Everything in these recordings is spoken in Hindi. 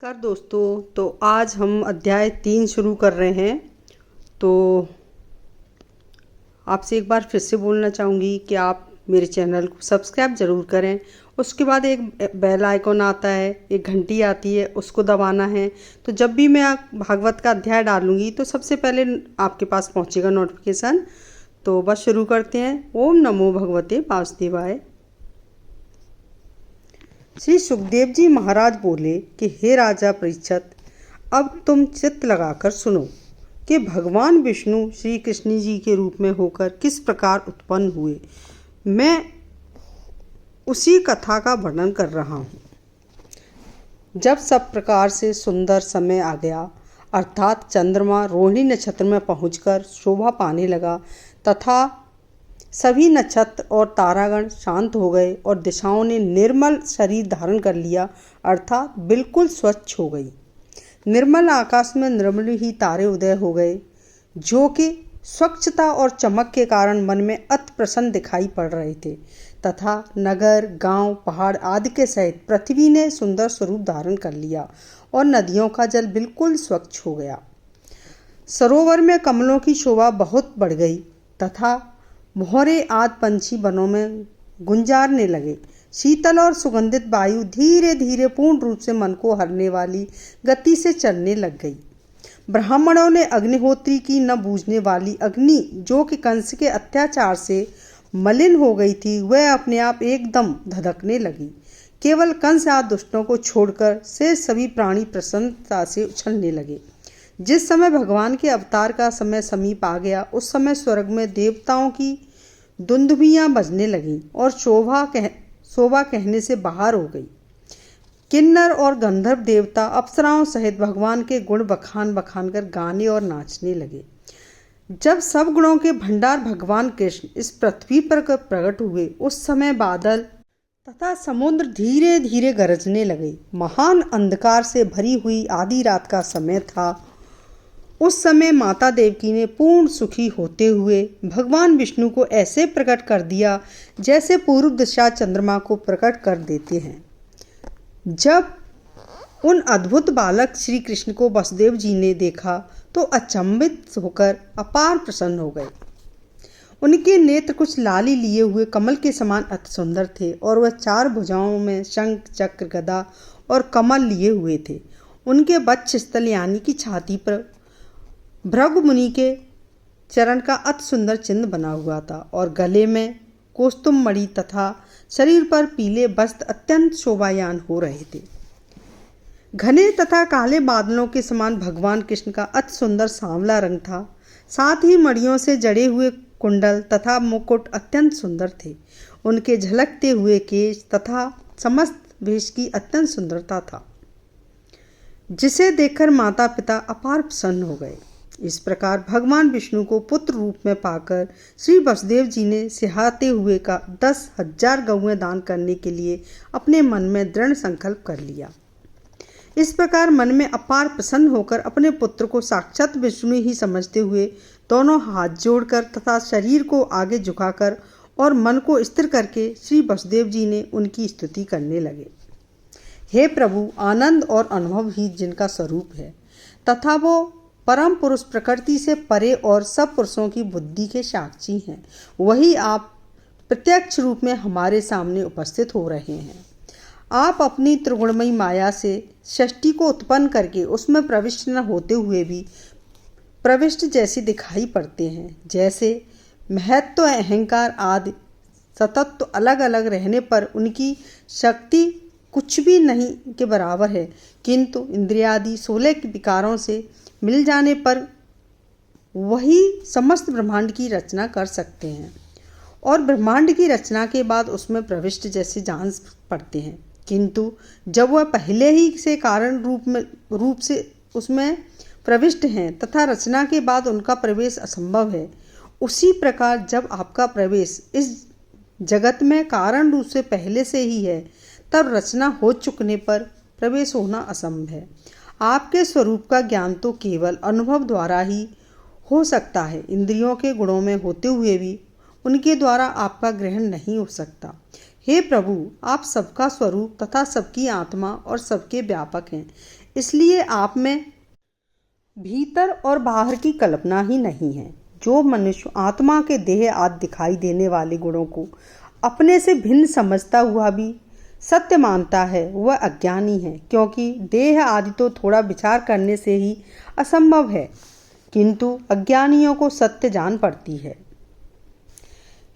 नमस्कार दोस्तों। तो आज हम अध्याय 3 शुरू कर रहे हैं। तो आपसे एक बार फिर से बोलना चाहूँगी कि आप मेरे चैनल को सब्सक्राइब ज़रूर करें। उसके बाद एक बेल आइकॉन आता है, एक घंटी आती है, उसको दबाना है। तो जब भी मैं भागवत का अध्याय डालूँगी तो सबसे पहले आपके पास पहुँचेगा नोटिफिकेशन। तो बस शुरू करते हैं। ओम नमो भगवते वासुदेवाय। श्री सुखदेव जी महाराज बोले कि हे राजा परीक्षित, अब तुम चित्त लगाकर सुनो कि भगवान विष्णु श्री कृष्ण जी के रूप में होकर किस प्रकार उत्पन्न हुए। मैं उसी कथा का वर्णन कर रहा हूँ। जब सब प्रकार से सुंदर समय आ गया, अर्थात चंद्रमा रोहिणी नक्षत्र में पहुंचकर शोभा पाने लगा तथा सभी नक्षत्र और तारागण शांत हो गए और दिशाओं ने निर्मल शरीर धारण कर लिया, अर्थात बिल्कुल स्वच्छ हो गई। निर्मल आकाश में निर्मल ही तारे उदय हो गए, जो कि स्वच्छता और चमक के कारण मन में अति प्रसन्न दिखाई पड़ रहे थे तथा नगर, गांव, पहाड़ आदि के सहित पृथ्वी ने सुंदर स्वरूप धारण कर लिया और नदियों का जल बिल्कुल स्वच्छ हो गया। सरोवर में कमलों की शोभा बहुत बढ़ गई तथा भौरे आदि पंछी वनों में गुंजारने लगे। शीतल और सुगंधित वायु धीरे धीरे पूर्ण रूप से मन को हरने वाली गति से चलने लग गई। ब्राह्मणों ने अग्निहोत्री की न बूझने वाली अग्नि, जो कि कंस के अत्याचार से मलिन हो गई थी, वह अपने आप एकदम धधकने लगी। केवल कंस आदि दुष्टों को छोड़कर से सभी प्राणी प्रसन्नता से उछलने लगे। जिस समय भगवान के अवतार का समय समीप आ गया, उस समय स्वर्ग में देवताओं की दुंदुभियां बजने लगीं और शोभा कहने से बाहर हो गई। किन्नर और गंधर्व देवता अप्सराओं सहित भगवान के गुण बखान बखान कर गाने और नाचने लगे। जब सब गुणों के भंडार भगवान कृष्ण इस पृथ्वी पर प्रकट हुए, उस समय बादल तथा समुद्र धीरे धीरे गरजने लगे। महान अंधकार से भरी हुई आधी रात का समय था। उस समय माता देवकी ने पूर्ण सुखी होते हुए भगवान विष्णु को ऐसे प्रकट कर दिया जैसे पूर्व दिशा चंद्रमा को प्रकट कर देते हैं। जब उन अद्भुत बालक श्री कृष्ण को वसुदेव जी ने देखा तो अचंभित होकर अपार प्रसन्न हो गए। उनके नेत्र कुछ लाली लिए हुए कमल के समान अति सुंदर थे और वह 4 भुजाओं में शंख, चक्र, गदा और कमल लिए हुए थे। उनके वक्षस्थल यानी कि छाती पर भृगु मुनि के चरण का अति सुंदर चिन्ह बना हुआ था और गले में कौस्तुभ मणि तथा शरीर पर पीले वस्त्र अत्यंत शोभायान हो रहे थे। घने तथा काले बादलों के समान भगवान कृष्ण का अति सुंदर सांवला रंग था। साथ ही मणियों से जड़े हुए कुंडल तथा मुकुट अत्यंत सुंदर थे। उनके झलकते हुए केश तथा समस्त वेश की अत्यंत सुंदरता था, जिसे देखकर माता पिता अपार प्रसन्न हो गए। इस प्रकार भगवान विष्णु को पुत्र रूप में पाकर श्री वसुदेव जी ने सिहाते हुए का 10,000 गौएं दान करने के लिए अपने मन में दृढ़ संकल्प कर लिया। इस प्रकार मन में अपार प्रसन्न होकर अपने पुत्र को साक्षात विष्णु ही समझते हुए दोनों हाथ जोड़कर तथा शरीर को आगे झुकाकर और मन को स्थिर करके श्री वसुदेव जी ने उनकी स्तुति करने लगे। हे प्रभु, आनंद और अनुभव ही जिनका स्वरूप है तथा वो परम पुरुष प्रकृति से परे और सब पुरुषों की बुद्धि के साक्षी हैं, वही आप प्रत्यक्ष रूप में हमारे सामने उपस्थित हो रहे हैं। आप अपनी त्रिगुणमयी माया से सृष्टि को उत्पन्न करके उसमें प्रविष्ट न होते हुए भी प्रविष्ट जैसे दिखाई पड़ते हैं। जैसे महत्व, अहंकार आदि सतत अलग अलग रहने पर उनकी शक्ति कुछ भी नहीं के बराबर है, किंतु इंद्रियादि 16 विकारों से मिल जाने पर वही समस्त ब्रह्मांड की रचना कर सकते हैं और ब्रह्मांड की रचना के बाद उसमें प्रविष्ट जैसे जान पड़ते हैं। किंतु जब वह पहले ही से कारण रूप से उसमें प्रविष्ट हैं तथा रचना के बाद उनका प्रवेश असंभव है, उसी प्रकार जब आपका प्रवेश इस जगत में कारण रूप से पहले से ही है, तब रचना हो चुकने पर प्रवेश होना असंभव है। आपके स्वरूप का ज्ञान तो केवल अनुभव द्वारा ही हो सकता है। इंद्रियों के गुणों में होते हुए भी उनके द्वारा आपका ग्रहण नहीं हो सकता। हे प्रभु, आप सबका स्वरूप तथा सबकी आत्मा और सबके व्यापक हैं। इसलिए आप में भीतर और बाहर की कल्पना ही नहीं है। जो मनुष्य आत्मा के देह आदि दिखाई देने वाले गुणों को अपने से भिन्न समझता हुआ भी सत्य मानता है वह अज्ञानी है, क्योंकि देह आदि तो थोड़ा विचार करने से ही असंभव है, किंतु अज्ञानियों को सत्य जान पड़ती है।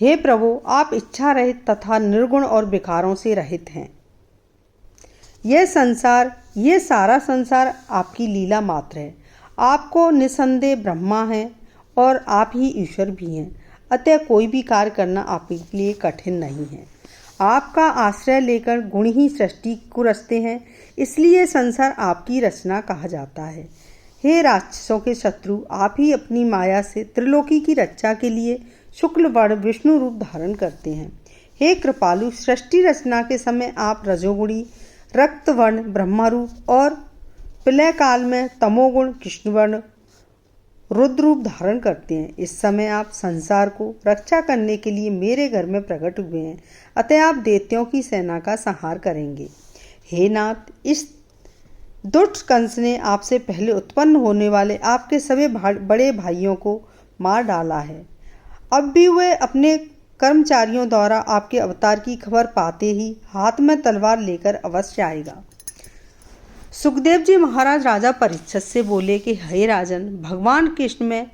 हे प्रभु, आप इच्छा रहित तथा निर्गुण और विकारों से रहित हैं। यह सारा संसार आपकी लीला मात्र है। आपको निसंदेह ब्रह्मा है और आप ही ईश्वर भी हैं, अतः कोई भी कार्य करना आपके लिए कठिन नहीं है। आपका आश्रय लेकर गुण ही सृष्टि को रचते हैं, इसलिए संसार आपकी रचना कहा जाता है। हे राक्षसों के शत्रु, आप ही अपनी माया से त्रिलोकी की रक्षा के लिए शुक्ल वर्ण विष्णु रूप धारण करते हैं। हे कृपालु, सृष्टि रचना के समय आप रजोगुणी रक्त वर्ण ब्रह्मा रूप और प्रलय काल में तमोगुण कृष्ण वर्ण रुद्र रूप धारण करते हैं। इस समय आप संसार को रक्षा करने के लिए मेरे घर में प्रकट हुए हैं, अतः आप दैत्यों की सेना का संहार करेंगे। हे नाथ, इस दुष्ट कंस ने आपसे पहले उत्पन्न होने वाले आपके सभी बड़े भाइयों को मार डाला है। अब भी वह अपने कर्मचारियों द्वारा आपके अवतार की खबर पाते ही हाथ में तलवार लेकर अवश्य आएगा। सुखदेव जी महाराज राजा परीक्षित से बोले कि हे राजन, भगवान कृष्ण में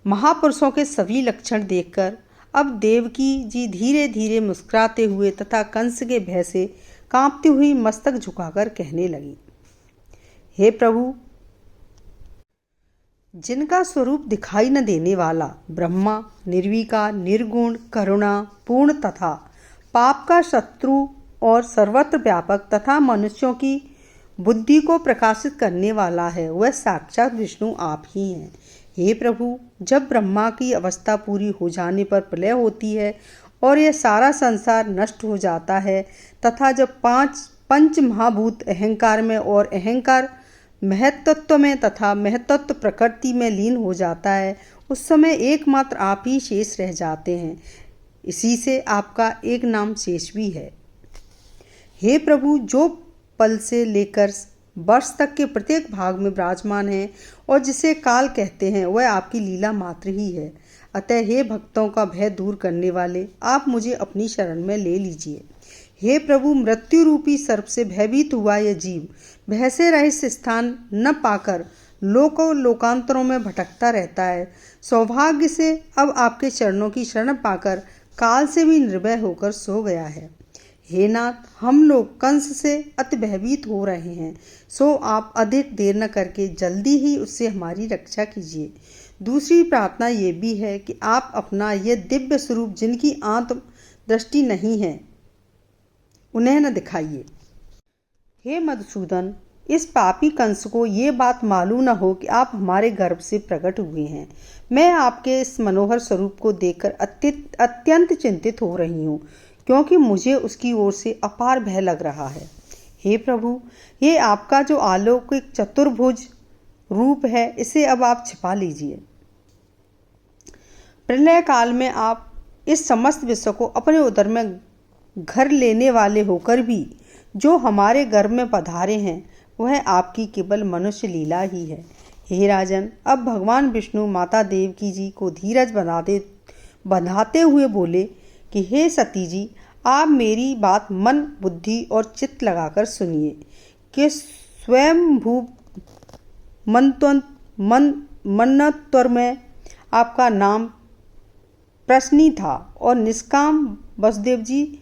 महापुरुषों के सभी लक्षण देखकर अब देवकी जी धीरे धीरे मुस्कुराते हुए तथा कंस के भय से कांपती हुई मस्तक झुकाकर कहने लगी, हे प्रभु, जिनका स्वरूप दिखाई न देने वाला ब्रह्मा निर्विकार निर्गुण करुणा पूर्ण तथा पाप का शत्रु और सर्वत्र व्यापक तथा मनुष्यों की बुद्धि को प्रकाशित करने वाला है, वह साक्षात विष्णु आप ही हैं। हे प्रभु, जब ब्रह्मा की अवस्था पूरी हो जाने पर प्रलय होती है और यह सारा संसार नष्ट हो जाता है तथा जब पंच महाभूत अहंकार में और अहंकार महत्त्व में तथा महत्त्व प्रकृति में लीन हो जाता है, उस समय एकमात्र आप ही शेष रह जाते हैं। इसी से आपका एक नाम शेष भी है। हे प्रभु, जो पल से लेकर वर्ष तक के प्रत्येक भाग में विराजमान है और जिसे काल कहते हैं, वह आपकी लीला मात्र ही है। अतः हे भक्तों का भय दूर करने वाले, आप मुझे अपनी शरण में ले लीजिए। हे प्रभु, मृत्यु रूपी सर्प से भयभीत हुआ यह जीव भय से रहित स्थान न पाकर लोकांतरों में भटकता रहता है। सौभाग्य से अब आपके चरणों की शरण पाकर काल से भी निर्भय होकर सो गया है। हे नाथ, हम लोग कंस से अति भयभीत हो रहे हैं, सो आप अधिक देर न करके जल्दी ही उससे हमारी रक्षा कीजिए। दूसरी प्रार्थना ये भी है कि आप अपना यह दिव्य स्वरूप जिनकी आत्म दृष्टि नहीं है उन्हें न दिखाइए। हे मधुसूदन, इस पापी कंस को ये बात मालूम न हो कि आप हमारे गर्भ से प्रकट हुए हैं। मैं आपके इस मनोहर स्वरूप को देखकर अत्यंत चिंतित हो रही हूँ, क्योंकि मुझे उसकी ओर से अपार भय लग रहा है। हे प्रभु, ये आपका जो अलौकिक चतुर्भुज रूप है, इसे अब आप छिपा लीजिए। प्रलय काल में आप इस समस्त विश्व को अपने उदर में घर लेने वाले होकर भी जो हमारे गर्भ में पधारे हैं, वह आपकी केवल मनुष्य लीला ही है। हे राजन, अब भगवान विष्णु माता देवकी जी को धीरज बंधाते हुए बोले कि हे सती जी, आप मेरी बात मन बुद्धि और चित्त लगाकर सुनिए कि स्वयं भू मन्वंतर में आपका नाम प्रश्नी था और निष्काम वसुदेव जी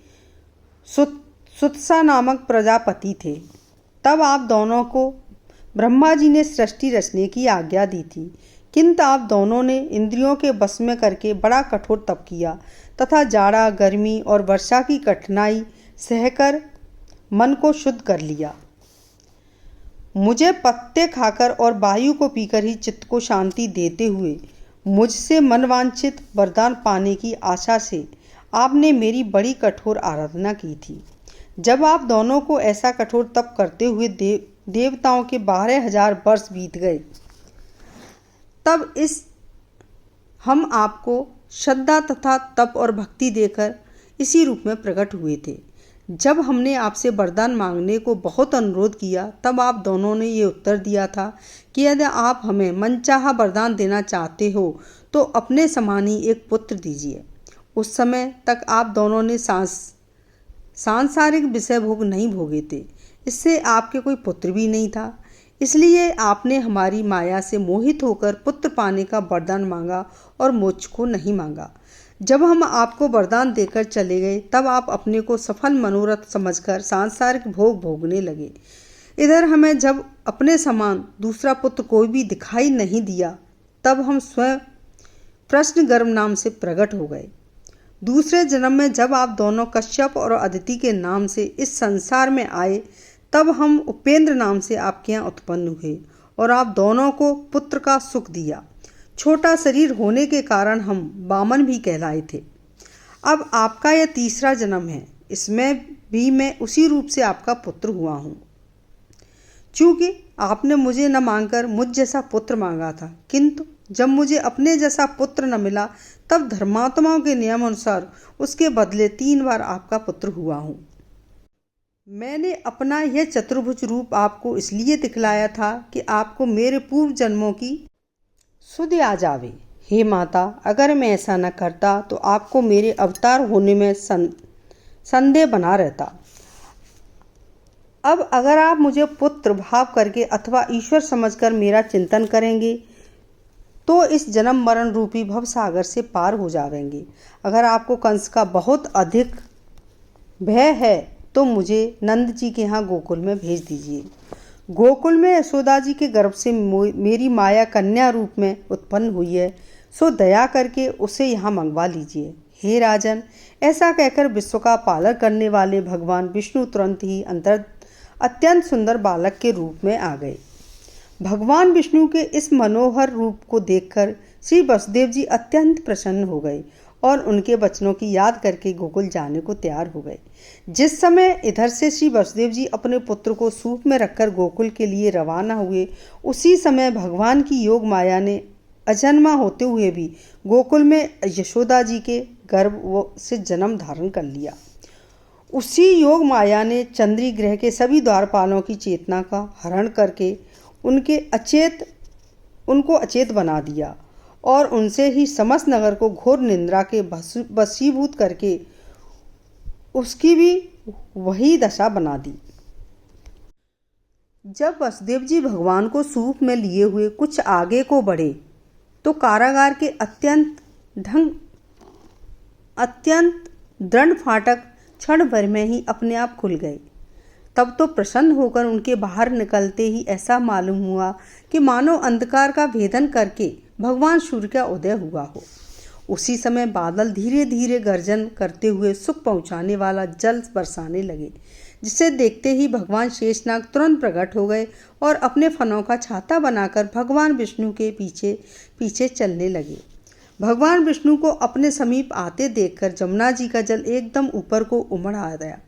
सुतसा नामक प्रजापति थे। तब आप दोनों को ब्रह्मा जी ने सृष्टि रचने की आज्ञा दी थी, किंतु आप दोनों ने इंद्रियों के बस में करके बड़ा कठोर तप किया तथा जाड़ा गर्मी और वर्षा की कठिनाई सहकर मन को शुद्ध कर लिया। मुझे पत्ते खाकर और वायु को पीकर ही चित्त को शांति देते हुए मुझसे मनवांछित वरदान पाने की आशा से आपने मेरी बड़ी कठोर आराधना की थी। जब आप दोनों को ऐसा कठोर तप करते हुए देवताओं के 12,000 वर्ष बीत गए, तब हम आपको श्रद्धा तथा तप और भक्ति देकर इसी रूप में प्रकट हुए थे। जब हमने आपसे वरदान मांगने को बहुत अनुरोध किया तब आप दोनों ने ये उत्तर दिया था कि यदि आप हमें मनचाहा वरदान देना चाहते हो तो अपने समान ही एक पुत्र दीजिए। उस समय तक आप दोनों ने सांसारिक विषय भोग नहीं भोगे थे, इससे आपके कोई पुत्र भी नहीं था, इसलिए आपने हमारी माया से मोहित होकर पुत्र पाने का वरदान मांगा और मोक्ष को नहीं मांगा। जब हम आपको वरदान देकर चले गए तब आप अपने को सफल मनोरथ समझकर सांसारिक भोग भोगने लगे। इधर हमें जब अपने समान दूसरा पुत्र कोई भी दिखाई नहीं दिया तब हम स्वयं प्रश्न गर्भ नाम से प्रकट हो गए। दूसरे जन्म में जब आप दोनों कश्यप और अदिति के नाम से इस संसार में आए तब हम उपेंद्र नाम से आपके यहाँ उत्पन्न हुए और आप दोनों को पुत्र का सुख दिया। छोटा शरीर होने के कारण हम वामन भी कहलाए थे। अब आपका यह तीसरा जन्म है, इसमें भी मैं उसी रूप से आपका पुत्र हुआ हूँ। चूँकि आपने मुझे न मांगकर मुझ जैसा पुत्र मांगा था, किंतु जब मुझे अपने जैसा पुत्र न मिला तब धर्मात्माओं के नियम अनुसार उसके बदले 3 बार आपका पुत्र हुआ हूँ। मैंने अपना यह चतुर्भुज रूप आपको इसलिए दिखलाया था कि आपको मेरे पूर्व जन्मों की सुध आ जावे। हे माता, अगर मैं ऐसा न करता तो आपको मेरे अवतार होने में संदेह बना रहता। अब अगर आप मुझे पुत्र भाव करके अथवा ईश्वर समझकर मेरा चिंतन करेंगे तो इस जन्म मरण रूपी भव सागर से पार हो जाएंगे। अगर आपको कंस का बहुत अधिक भय है तो मुझे नंद जी के यहाँ गोकुल में भेज दीजिए। गोकुल में यशोदा जी के गर्भ से मेरी माया कन्या रूप में उत्पन्न हुई है, सो दया करके उसे यहाँ मंगवा लीजिए। हे राजन, ऐसा कहकर विश्व का पालन करने वाले भगवान विष्णु तुरंत ही अत्यंत सुंदर बालक के रूप में आ गए। भगवान विष्णु के इस मनोहर रूप को देखकर श्री वसुदेव जी अत्यंत प्रसन्न हो गए और उनके वचनों की याद करके गोकुल जाने को तैयार हो गए। जिस समय इधर से श्री वसुदेव जी अपने पुत्र को सूप में रखकर गोकुल के लिए रवाना हुए, उसी समय भगवान की योग माया ने अजन्मा होते हुए भी गोकुल में यशोदा जी के गर्भ से जन्म धारण कर लिया। उसी योग माया ने चंद्री ग्रह के सभी द्वारपालों की चेतना का हरण करके उनको अचेत बना दिया और उनसे ही समस्त नगर को घोर निंद्रा के वशीभूत करके उसकी भी वही दशा बना दी। जब वसुदेव जी भगवान को सूप में लिए हुए कुछ आगे को बढ़े तो कारागार के अत्यंत दृढ़ फाटक क्षण भर में ही अपने आप खुल गए। तब तो प्रसन्न होकर उनके बाहर निकलते ही ऐसा मालूम हुआ कि मानो अंधकार का भेदन करके भगवान सूर्य का उदय हुआ हो। उसी समय बादल धीरे धीरे गर्जन करते हुए सुख पहुंचाने वाला जल बरसाने लगे, जिसे देखते ही भगवान शेषनाग तुरंत प्रकट हो गए और अपने फनों का छाता बनाकर भगवान विष्णु के पीछे पीछे चलने लगे। भगवान विष्णु को अपने समीप आते देखकर जमुना जी का जल एकदम ऊपर को उमड़ आ गया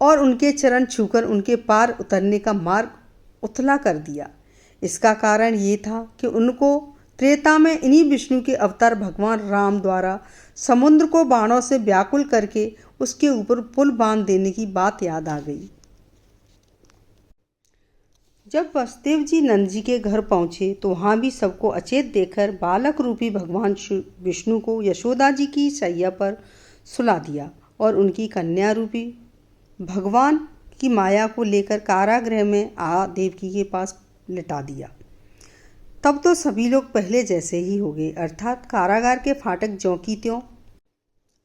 और उनके चरण छूकर उनके पार उतरने का मार्ग उथला कर दिया। इसका कारण ये था कि उनको त्रेता में इन्हीं विष्णु के अवतार भगवान राम द्वारा समुद्र को बाणों से व्याकुल करके उसके ऊपर पुल बांध देने की बात याद आ गई। जब वसुदेव जी नंद जी के घर पहुंचे तो वहां भी सबको अचेत देखकर बालक रूपी भगवान विष्णु को यशोदा जी की शैया पर सुला दिया और उनकी कन्या रूपी भगवान की माया को लेकर कारागृह में देवकी के पास लिटा दिया। तब तो सभी लोग पहले जैसे ही हो गए, अर्थात कारागार के फाटक ज्यों की त्यों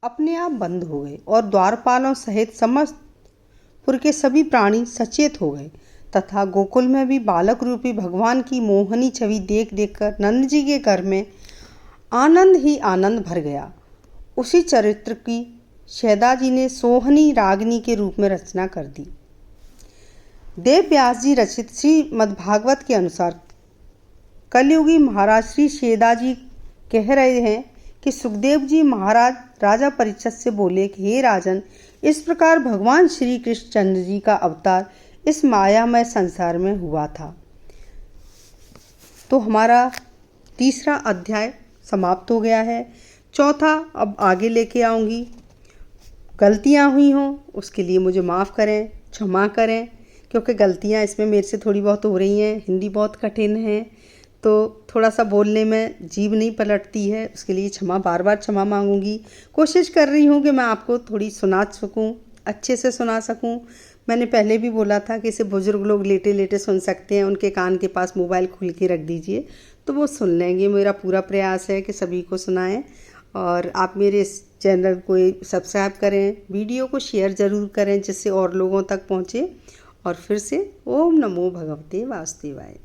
अपने आप बंद हो गए और द्वारपालों सहित समस्त पुर के सभी प्राणी सचेत हो गए तथा गोकुल में भी बालक रूपी भगवान की मोहनी छवि देख देखकर नंद जी के घर में आनंद ही आनंद भर गया। उसी चरित्र की शैदा जी ने सोहनी रागिनी के रूप में रचना कर दी। देव व्यास जी रचित श्रीमद्भागवत के अनुसार कलयुगी महाराज श्री शेदा जी कह रहे हैं कि सुखदेव जी महाराज राजा परीक्षित से बोले कि हे राजन, इस प्रकार भगवान श्री कृष्ण चंद्र जी का अवतार इस मायामय संसार में हुआ था। तो हमारा तीसरा अध्याय समाप्त हो गया है। चौथा अब आगे लेके आऊंगी। गलतियाँ हुई हों उसके लिए मुझे माफ़ करें, क्षमा करें, क्योंकि गलतियाँ इसमें मेरे से थोड़ी बहुत हो रही हैं। हिंदी बहुत कठिन है तो थोड़ा सा बोलने में जीभ नहीं पलटती है, उसके लिए क्षमा, बार बार क्षमा मांगूंगी। कोशिश कर रही हूँ कि मैं आपको थोड़ी सुना सकूँ, अच्छे से सुना सकूँ। मैंने पहले भी बोला था कि इसे बुज़ुर्ग लोग लेटे लेटे सुन सकते हैं, उनके कान के पास मोबाइल खुल के रख दीजिए तो वो सुन लेंगे। मेरा पूरा प्रयास है कि सभी को सुनाएं और आप मेरे इस चैनल को सब्सक्राइब करें, वीडियो को शेयर ज़रूर करें जिससे और लोगों तक पहुँचे। और फिर से ओम नमो भगवते वासुदेवाय।